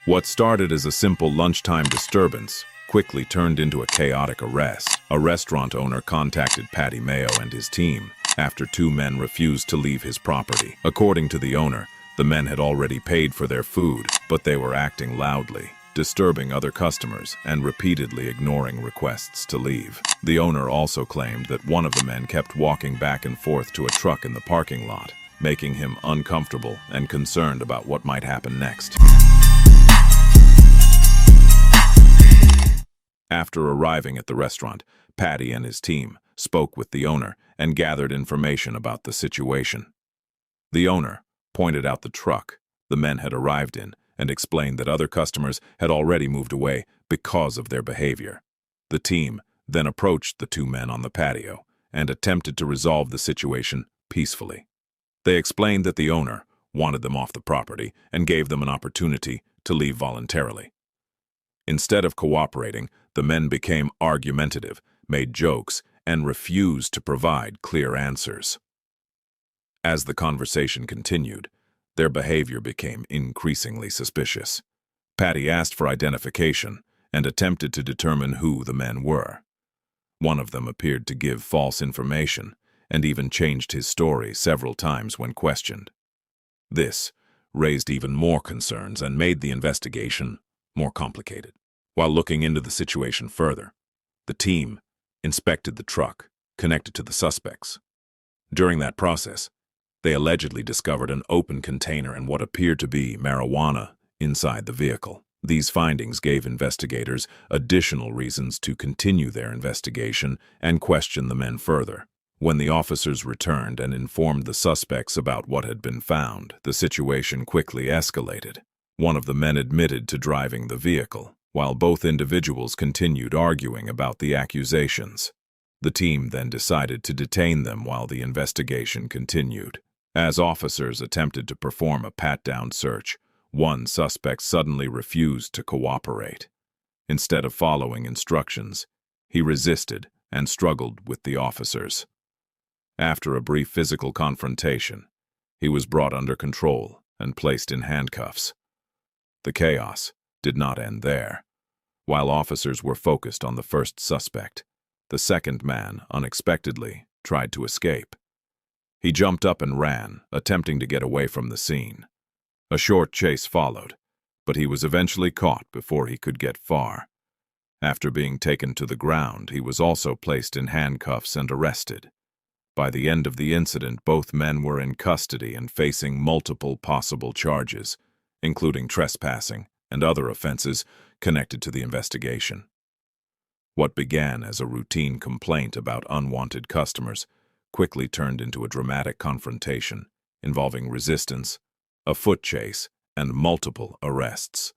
What started as a simple lunchtime disturbance quickly turned into a chaotic arrest. A restaurant owner contacted Patty Mayo and his team after two men refused to leave his property. According to the owner, the men had already paid for their food, but they were acting loudly, disturbing other customers, and repeatedly ignoring requests to leave. The owner also claimed that one of the men kept walking back and forth to a truck in the parking lot, making him uncomfortable and concerned about what might happen next. After arriving at the restaurant, Patty and his team spoke with the owner and gathered information about the situation. The owner pointed out the truck the men had arrived in and explained that other customers had already moved away because of their behavior. The team then approached the two men on the patio and attempted to resolve the situation peacefully. They explained that the owner wanted them off the property and gave them an opportunity to leave voluntarily. Instead of cooperating, the men became argumentative, made jokes, and refused to provide clear answers. As the conversation continued, their behavior became increasingly suspicious. Patty asked for identification and attempted to determine who the men were. One of them appeared to give false information and even changed his story several times when questioned. This raised even more concerns and made the investigation more complicated. While looking into the situation further, the team inspected the truck connected to the suspects. During that process, they allegedly discovered an open container and what appeared to be marijuana inside the vehicle. These findings gave investigators additional reasons to continue their investigation and question the men further. When the officers returned and informed the suspects about what had been found, the situation quickly escalated. One of the men admitted to driving the vehicle, while both individuals continued arguing about the accusations. The team then decided to detain them while the investigation continued. As officers attempted to perform a pat-down search, one suspect suddenly refused to cooperate. Instead of following instructions, he resisted and struggled with the officers. After a brief physical confrontation, he was brought under control and placed in handcuffs. The chaos did not end there. While officers were focused on the first suspect, the second man unexpectedly tried to escape. He jumped up and ran, attempting to get away from the scene. A short chase followed, but he was eventually caught before he could get far. After being taken to the ground, he was also placed in handcuffs and arrested. By the end of the incident, both men were in custody and facing multiple possible charges, including trespassing and other offenses connected to the investigation. What began as a routine complaint about unwanted customers quickly turned into a dramatic confrontation involving resistance, a foot chase, and multiple arrests.